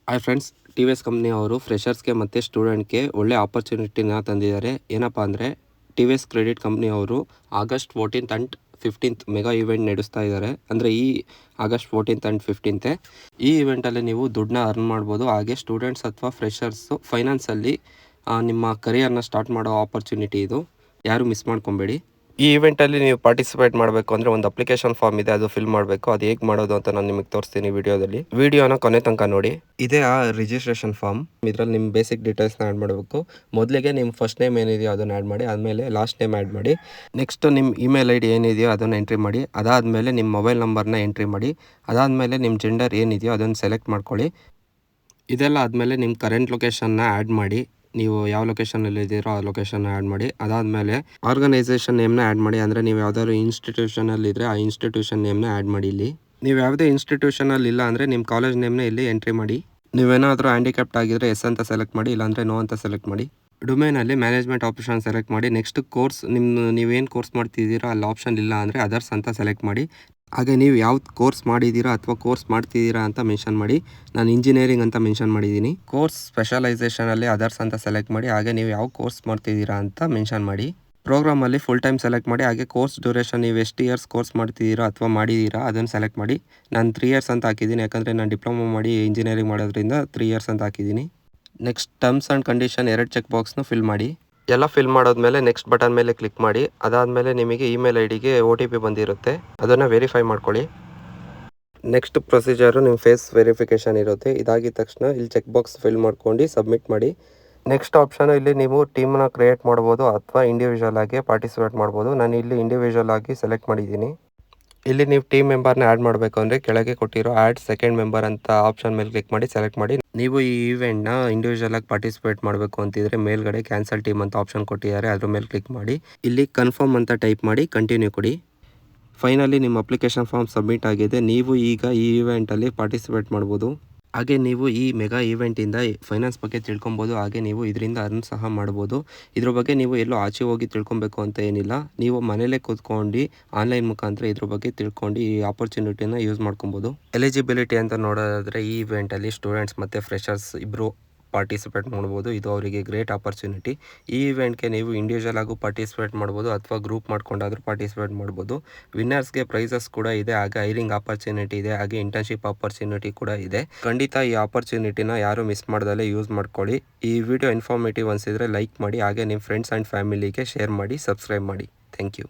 Hi friends, T V S company ಅವರು ಫ್ರೆಷರ್ಸ್ಗೆ ಮತ್ತು ಸ್ಟೂಡೆಂಟ್ಗೆ ಒಳ್ಳೆ ಆಪರ್ಚುನಿಟಿನ ತಂದಿದ್ದಾರೆ. ಏನಪ್ಪ ಅಂದರೆ T V S credit company ಅವರು August 14th and 15th mega event ನಡೆಸ್ತಾ ಇದ್ದಾರೆ. ಅಂದರೆ ಈ ಆಗಸ್ಟ್ 14th ಆ್ಯಂಡ್ 15th ಈ ಇವೆಂಟಲ್ಲಿ ನೀವು ದುಡ್ಡನ್ನ ಅರ್ನ್ ಮಾಡ್ಬೋದು. ಹಾಗೆ ಸ್ಟೂಡೆಂಟ್ಸ್ ಅಥವಾ ಫ್ರೆಷರ್ಸು ಫೈನಾನ್ಸಲ್ಲಿ ನಿಮ್ಮ ಕರಿಯರ್ನ ಸ್ಟಾರ್ಟ್ ಮಾಡೋ ಆಪರ್ಚುನಿಟಿ ಇದು. ಯಾರು ಮಿಸ್ ಮಾಡ್ಕೊಬೇಡಿ. ಈ ಇವೆಂಟಲ್ಲಿ ನೀವು ಪಾರ್ಟಿಸಿಪೇಟ್ ಮಾಡಬೇಕು ಅಂದರೆ ಒಂದು ಅಪ್ಲಿಕೇಶನ್ ಫಾರ್ಮ್ ಇದೆ, ಅದು ಫಿಲ್ ಮಾಡಬೇಕು. ಅದು ಹೇಗೆ ಮಾಡೋದು ಅಂತ ನಾನು ನಿಮಗೆ ತೋರಿಸ್ತೀನಿ ವಿಡಿಯೋದಲ್ಲಿ. ವಿಡಿಯೋನ ಕೊನೆ ತನಕ ನೋಡಿ. ಇದೇ ಆ ರಿಜಿಸ್ಟ್ರೇಷನ್ ಫಾರ್ಮ್. ಇದರಲ್ಲಿ ನಿಮ್ಮ ಬೇಸಿಕ್ ಡೀಟೇಲ್ಸ್ನ ಆ್ಯಡ್ ಮಾಡಬೇಕು. ಮೊದಲಿಗೆ ನಿಮ್ಮ ಫಸ್ಟ್ ನೇಮ್ ಏನಿದೆಯೋ ಅದನ್ನು ಆ್ಯಡ್ ಮಾಡಿ, ಆದಮೇಲೆ ಲಾಸ್ಟ್ ನೇಮ್ ಆ್ಯಡ್ ಮಾಡಿ. ನೆಕ್ಸ್ಟ್ ನಿಮ್ಮ ಇಮೇಲ್ ಐ ಡಿ ಏನಿದೆಯೋ ಅದನ್ನು ಎಂಟ್ರಿ ಮಾಡಿ. ಅದಾದಮೇಲೆ ನಿಮ್ಮ ಮೊಬೈಲ್ ನಂಬರ್ನ ಎಂಟ್ರಿ ಮಾಡಿ. ಅದಾದಮೇಲೆ ನಿಮ್ಮ ಜೆಂಡರ್ ಏನಿದೆಯೋ ಅದನ್ನು ಸೆಲೆಕ್ಟ್ ಮಾಡ್ಕೊಳ್ಳಿ. ಇದೆಲ್ಲ ಆದಮೇಲೆ ನಿಮ್ಮ ಕರೆಂಟ್ ಲೊಕೇಶನ್ನ ಆ್ಯಡ್ ಮಾಡಿ. ನೀವು ಯಾವ ಲೊಕೇಶನಲ್ಲಿ ಇದ್ದೀರೋ ಆ ಲೊಕೇಶನ್ನ ಆ್ಯಡ್ ಮಾಡಿ. ಅದಾದಮೇಲೆ ಆರ್ಗನೈಸೇಷನ್ ನೇಮ್ನ ಆ್ಯಡ್ ಮಾಡಿ. ಅಂದರೆ ನೀವು ಯಾವುದಾದ್ರು ಇನ್ಸ್ಟಿಟ್ಯೂಷನಲ್ಲಿದ್ದರೆ ಆ ಇನ್ಸ್ಟಿಟ್ಯೂಷನ್ ನೇಮ್ನ ಆ್ಯಡ್ ಮಾಡಿ. ಇಲ್ಲಿ ನೀವು ಯಾವುದೇ ಇನ್ಸ್ಟಿಟ್ಯೂಷನಲ್ಲಿ ಇಲ್ಲ ಅಂದರೆ ನಿಮ್ಮ ಕಾಲೇಜ್ ನೇಮ್ನ ಇಲ್ಲಿ ಎಂಟ್ರಿ ಮಾಡಿ. ನೀವೇನಾದರೂ ಹ್ಯಾಂಡಿಕ್ಯಾಪ್ಟ್ ಆಗಿದ್ದರೆ ಎಸ್ ಅಂತ ಸೆಲೆಕ್ಟ್ ಮಾಡಿ, ಇಲ್ಲಾಂದರೆ ನೋ ಅಂತ ಸೆಲೆಕ್ಟ್ ಮಾಡಿ. ಡೊಮೇನಲ್ಲಿ ಮ್ಯಾನೇಜ್ಮೆಂಟ್ ಆಪ್ಷನ್ ಸೆಲೆಕ್ಟ್ ಮಾಡಿ. ನೆಕ್ಸ್ಟ್ ಕೋರ್ಸ್, ನೀವೇನು ಕೋರ್ಸ್ ಮಾಡ್ತಿದ್ದೀರೋ ಅಲ್ಲಿ ಆಪ್ಷನ್ ಇಲ್ಲ ಅಂದರೆ ಅದರ್ಸ್ ಅಂತ ಸೆಲೆಕ್ಟ್ ಮಾಡಿ. ಹಾಗೆ ನೀವು ಯಾವ್ದು ಕೋರ್ಸ್ ಮಾಡಿದ್ದೀರಾ ಅಥವಾ ಕೋರ್ಸ್ ಮಾಡ್ತಿದ್ದೀರಾ ಅಂತ ಮೆನ್ಷನ್ ಮಾಡಿ. ನಾನು ಇಂಜಿನಿಯರಿಂಗ್ ಅಂತ ಮೆನ್ಷನ್ ಮಾಡಿದ್ದೀನಿ. ಕೋರ್ಸ್ ಸ್ಪೆಷಲೈಸೇಷನಲ್ಲಿ ಅದರ್ಸ್ ಅಂತ ಸೆಲೆಕ್ಟ್ ಮಾಡಿ. ಹಾಗೆ ನೀವು ಯಾವ ಕೋರ್ಸ್ ಮಾಡ್ತಿದ್ದೀರಾ ಅಂತ ಮೆನ್ಷನ್ ಮಾಡಿ. ಪ್ರೋಗ್ರಾಮಲ್ಲಿ ಫುಲ್ ಟೈಮ್ ಸೆಲೆಕ್ಟ್ ಮಾಡಿ. ಹಾಗೆ ಕೋರ್ಸ್ ಡ್ಯೂರೇಷನ್ ನೀವು ಎಷ್ಟು ಇಯರ್ಸ್ ಕೋರ್ಸ್ ಮಾಡ್ತಿದ್ದೀರಾ ಅಥವಾ ಮಾಡಿದ್ದೀರಾ ಅದನ್ನು ಸೆಲೆಕ್ಟ್ ಮಾಡಿ. ನಾನು 3 ಇಯರ್ಸ್ ಅಂತ ಹಾಕಿದ್ದೀನಿ, ಯಾಕಂದರೆ ನಾನು ಡಿಪ್ಲೊಮಾ ಮಾಡಿ ಇಂಜಿನಿಯರಿಂಗ್ ಮಾಡೋದ್ರಿಂದ 3 ಇಯರ್ಸ್ ಅಂತ ಹಾಕಿದ್ದೀನಿ. Next terms and condition 2 check ಬಾಕ್ಸ್ನು ಫಿಲ್ ಮಾಡಿ. ಎಲ್ಲ ಫಿಲ್ ಮಾಡಾದ್ಮೇಲೆ ನೆಕ್ಸ್ಟ್ ಬಟನ್ ಮೇಲೆ ಕ್ಲಿಕ್ ಮಾಡಿ. ಅದಾದಮೇಲೆ ನಿಮಗೆ ಇಮೇಲ್ ಐ ಡಿಗೆ OTP ಬಂದಿರುತ್ತೆ, ಅದನ್ನು ವೆರಿಫೈ ಮಾಡ್ಕೊಳ್ಳಿ. ನೆಕ್ಸ್ಟ್ ಪ್ರೊಸೀಜರು ನಿಮ್ಮ ಫೇಸ್ ವೆರಿಫಿಕೇಷನ್ ಇರುತ್ತೆ. ಇದಾಗಿದ ತಕ್ಷಣ ಇಲ್ಲಿ ಚೆಕ್ ಬಾಕ್ಸ್ ಫಿಲ್ ಮಾಡ್ಕೊಂಡು ಸಬ್ಮಿಟ್ ಮಾಡಿ. ನೆಕ್ಸ್ಟ್ ಆಪ್ಷನ್, ಇಲ್ಲಿ ನೀವು ಟೀಮ್ನ ಕ್ರಿಯೇಟ್ ಮಾಡ್ಬೋದು ಅಥವಾ ಇಂಡಿವಿಜುವಲ್ ಆಗಿ ಪಾರ್ಟಿಸಿಪೇಟ್ ಮಾಡ್ಬೋದು. ನಾನು ಇಲ್ಲಿ ಇಂಡಿವಿಜುವಲ್ ಆಗಿ ಸೆಲೆಕ್ಟ್ ಮಾಡಿದ್ದೀನಿ. ಇಲ್ಲಿ ನೀವು ಟೀಮ್ ಮೆಂಬರ್ನ ಆ್ಯಡ್ ಮಾಡಬೇಕು ಅಂದರೆ ಕೆಳಗೆ ಕೊಟ್ಟಿರೋ ಆ್ಯಡ್ ಸೆಕೆಂಡ್ ಮೆಂಬರ್ ಅಂತ ಆಪ್ಷನ್ ಮೇಲೆ ಕ್ಲಿಕ್ ಮಾಡಿ ಸೆಲೆಕ್ಟ್ ಮಾಡಿ. ನೀವು ಈ ಇವೆಂಟ್ನ ಇಂಡಿವಿಜುವಲ್ ಆಗಿ ಪಾರ್ಟಿಸಿಪೇಟ್ ಮಾಡಬೇಕು ಅಂತಿದ್ರೆ ಮೇಲ್ಗಡೆ ಕ್ಯಾನ್ಸಲ್ ಟೀಮ್ ಅಂತ ಆಪ್ಷನ್ ಕೊಟ್ಟಿದ್ದಾರೆ, ಅದ್ರ ಮೇಲೆ ಕ್ಲಿಕ್ ಮಾಡಿ. ಇಲ್ಲಿ ಕನ್ಫರ್ಮ್ ಅಂತ ಟೈಪ್ ಮಾಡಿ ಕಂಟಿನ್ಯೂ ಕೊಡಿ. ಫೈನಲಿ ನಿಮ್ಮ ಅಪ್ಲಿಕೇಶನ್ ಫಾರ್ಮ್ ಸಬ್ಮಿಟ್ ಆಗಿದೆ. ನೀವು ಈಗ ಈ ಇವೆಂಟಲ್ಲಿ ಪಾರ್ಟಿಸಿಪೇಟ್ ಮಾಡ್ಬೋದು. ಹಾಗೆ ನೀವು ಈ ಮೆಗಾ ಈವೆಂಟಿಂದ ಫೈನಾನ್ಸ್ ಬಗ್ಗೆ ತಿಳ್ಕೊಬೋದು. ಹಾಗೆ ನೀವು ಇದರಿಂದ ಅರ್ನ್ ಸಹ ಮಾಡ್ಬೋದು. ಇದ್ರ ಬಗ್ಗೆ ನೀವು ಎಲ್ಲೋ ಆಚೆ ಹೋಗಿ ತಿಳ್ಕೊಬೇಕು ಅಂತ ಏನಿಲ್ಲ. ನೀವು ಮನೇಲೇ ಕೂತ್ಕೊಂಡು ಆನ್ಲೈನ್ ಮುಖಾಂತರ ಇದ್ರ ಬಗ್ಗೆ ತಿಳ್ಕೊಂಡು ಈ ಆಪರ್ಚುನಿಟಿನ ಯೂಸ್ ಮಾಡ್ಕೊಬೋದು. ಎಲಿಜಿಬಿಲಿಟಿ ಅಂತ ನೋಡೋದಾದರೆ ಈ ಇವೆಂಟಲ್ಲಿ ಸ್ಟೂಡೆಂಟ್ಸ್ ಮತ್ತು ಫ್ರೆಷರ್ಸ್ ಇಬ್ಬರು ಪಾರ್ಟಿಸಿಪೇಟ್ ಮಾಡ್ಬೋದು. ಇದು ಅವರಿಗೆ ಗ್ರೇಟ್ ಆಪರ್ಚುನಿಟಿ. ಈ ಇವೆಂಟ್ಗೆ ನೀವು ಇಂಡಿವಿಜುವಲ್ ಆಗು ಪಾರ್ಟಿಸಿಪೇಟ್ ಮಾಡ್ಬೋದು ಅಥವಾ ಗ್ರೂಪ್ ಮಾಡ್ಕೊಂಡಾದರೂ ಪಾರ್ಟಿಸಿಪೇಟ್ ಮಾಡ್ಬೋದು. ವಿನ್ನರ್ಸ್ಗೆ ಪ್ರೈಸಸ್ ಕೂಡ ಇದೆ, ಹಾಗೆ ಹೈರಿಂಗ್ ಆಪರ್ಚುನಿಟಿ ಇದೆ, ಹಾಗೆ ಇಂಟರ್ನ್ಶಿಪ್ ಆಪರ್ಚುನಿಟಿ ಕೂಡ ಇದೆ. ಖಂಡಿತ ಈ ಆಪರ್ಚುನಿಟಿನ ಯಾರು ಮಿಸ್ ಮಾಡ್ದಲೇ ಯೂಸ್ ಮಾಡ್ಕೊಳ್ಳಿ. ಈ ವಿಡಿಯೋ ಇನ್ಫಾರ್ಮೇಟಿವ್ ಅನಿಸಿದರೆ ಲೈಕ್ ಮಾಡಿ, ಹಾಗೆ ನಿಮ್ಮ ಫ್ರೆಂಡ್ಸ್ ಆ್ಯಂಡ್ ಫ್ಯಾಮಿಲಿಗೆ ಶೇರ್ ಮಾಡಿ, ಸಬ್ಸ್ಕ್ರೈಬ್ ಮಾಡಿ. Thank you.